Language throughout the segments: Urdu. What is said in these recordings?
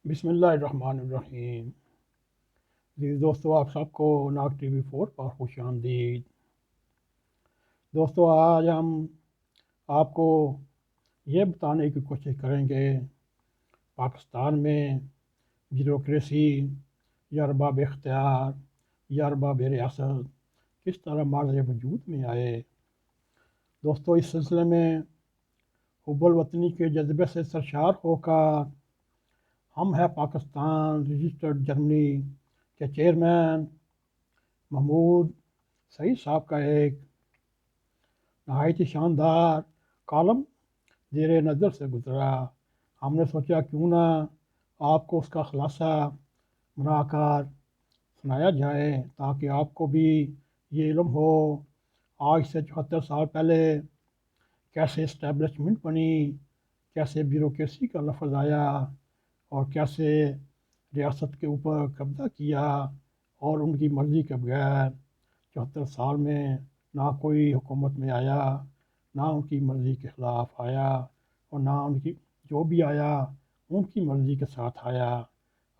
بسم اللہ الرحمن الرحیم۔ جی دوستو، آپ سب کو ناگ ٹی وی 4 پر خوش آمدید۔ دوستو، آج ہم آپ کو یہ بتانے کی کوشش کریں گے پاکستان میں بیوروکریسی یا ارباب اختیار یا ارباب ریاست کس طرح مارز وجود میں آئے۔ دوستو، اس سلسلے میں حب الوطنی کے جذبے سے سرشار ہو کر ہم ہیں پاکستان رجسٹرڈ جرمنی کے چیئرمین محمود سعید صاحب کا ایک نہایت ہی شاندار کالم زیر نظر سے گزرا۔ ہم نے سوچا کیوں نہ آپ کو اس کا خلاصہ بنا کر سنایا جائے تاکہ آپ کو بھی یہ علم ہو آج سے 74 سال پہلے کیسے اسٹیبلشمنٹ بنی، کیسے بیوروکریسی کا لفظ آیا اور کیسے ریاست کے اوپر قبضہ کیا اور ان کی مرضی کے بغیر 74 سال میں نہ کوئی حکومت میں آیا، نہ ان کی مرضی کے خلاف آیا اور نہ ان کی جو بھی آیا ان کی مرضی کے ساتھ آیا۔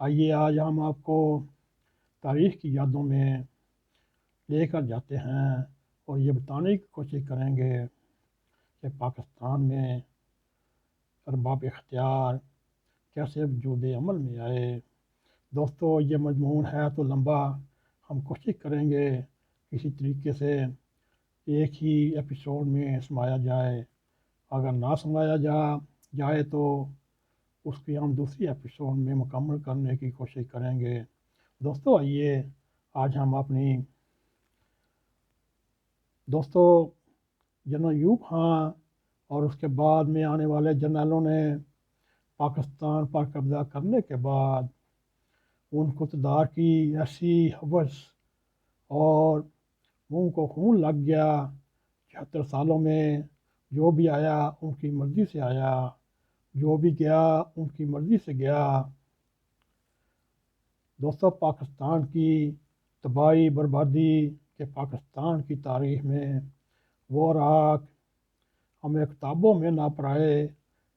آئیے آج ہم آپ کو تاریخ کی یادوں میں لے کر جاتے ہیں اور یہ بتانے کی کوشش کریں گے کہ پاکستان میں ارباب اختیار کیسے وجود عمل میں آئے۔ دوستو، یہ مضمون ہے تو لمبا، ہم کوشش کریں گے کسی طریقے سے ایک ہی ایپیسوڈ میں سمایا جائے۔ اگر نہ سمایا جائے تو اس کی ہم دوسری ایپیسوڈ میں مکمل کرنے کی کوشش کریں گے۔ دوستو، آئیے آج ہم اپنی جنرل ایوب خان اور اس کے بعد میں آنے والے جنرلوں نے پاکستان پر قبضہ کرنے کے بعد ان کو اقتدار کی ایسی ہوس اور منہ کو خون لگ گیا۔ 76 سالوں میں جو بھی آیا ان کی مرضی سے آیا، جو بھی گیا ان کی مرضی سے گیا۔ دوستو، پاکستان کی تباہی بربادی کے پاکستان کی تاریخ میں وہ راک ہمیں کتابوں میں نہ پڑھائے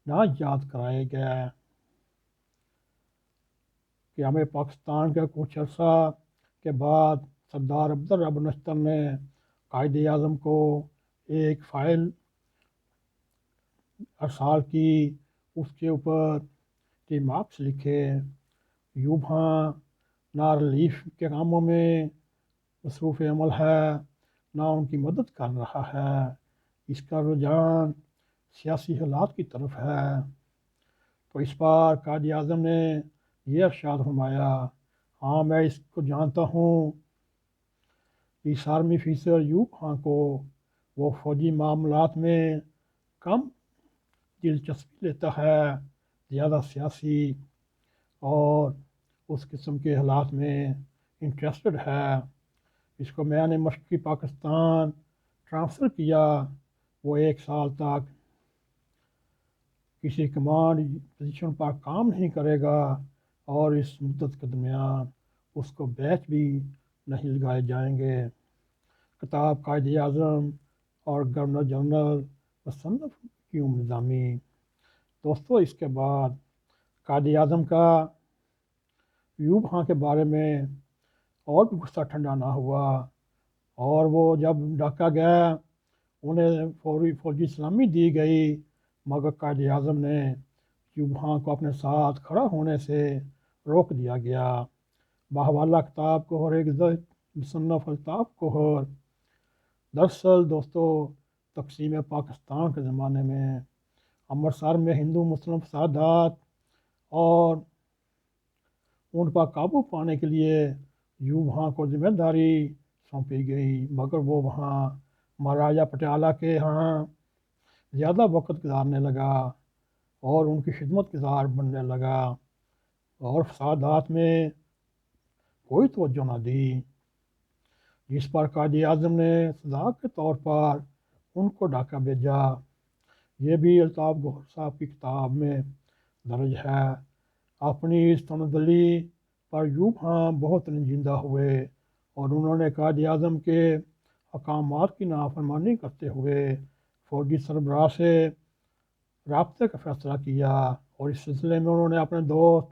نہ یاد کرائے گئے کہ ہمیں پاکستان کے کچھ عرصہ کے بعد سردار عبدالرب نشتر نے قائد اعظم کو ایک فائل ارسال کی، اس کے اوپر ریمارکس لکھے۔ ایوب خان نہ ریلیف کے کاموں میں مصروف عمل ہے، نہ ان کی مدد کر رہا ہے، اس کا رجحان سیاسی حالات کی طرف ہے۔ تو اس بار قائد اعظم نے یہ ارشاد فرمایا، ہاں میں اس کو جانتا ہوں، اس آرمی آفیسر ایوب خان کو وہ فوجی معاملات میں کم دلچسپی لیتا ہے، زیادہ سیاسی اور اس قسم کے حالات میں انٹرسٹڈ ہے۔ اس کو میں نے مشرقی پاکستان ٹرانسفر کیا، وہ 1 سال تک کسی کمانڈ پوزیشن پر کام نہیں کرے گا اور اس مدت کے درمیان اس کو بیچ بھی نہیں لگائے جائیں گے۔ کتاب قائد اعظم اور گورنر جنرل مصنف کی نظامی۔ دوستو، اس کے بعد قائد اعظم کا ایوب خان کے بارے میں اور بھی غصہ ٹھنڈا نہ ہوا اور وہ جب ڈھاکہ گیا انہیں فوجی سلامی دی گئی، مگر قائد اعظم نے ایوب خان کو اپنے ساتھ کھڑا ہونے سے روک دیا گیا۔ بحوالہ کتاب کوہر ایک مصنف الطاف کوہر۔ دراصل دوستو، تقسیم پاکستان کے زمانے میں امرتسر میں ہندو مسلم فسادات اور ان پر قابو پانے کے لیے ایوب خان کو ذمہ داری سونپی گئی، مگر وہ وہاں مہاراجہ پٹیالہ کے ہاں زیادہ وقت گزارنے لگا اور ان کی خدمت گزار بننے لگا اور فسادات میں کوئی توجہ نہ دی، جس پر قائد اعظم نے سزا کے طور پر ان کو ڈھاکہ بھیجا۔ یہ بھی الطاف گوہر صاحب کی کتاب میں درج ہے۔ اپنی اس تنزلی پر ایوب خان بہت رنجیدہ ہوئے اور انہوں نے قائد اعظم کے احکامات کی نافرمانی کرتے ہوئے فوجی سربراہ سے رابطے کا فیصلہ کیا اور اس سلسلے میں انہوں نے اپنے دوست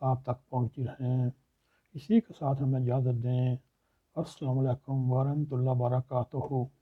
آپ تک پہنچتی رہیں۔ اسی کے ساتھ ہمیں اجازت دیں۔ السلام علیکم ورحمۃ اللہ وبرکاتہ۔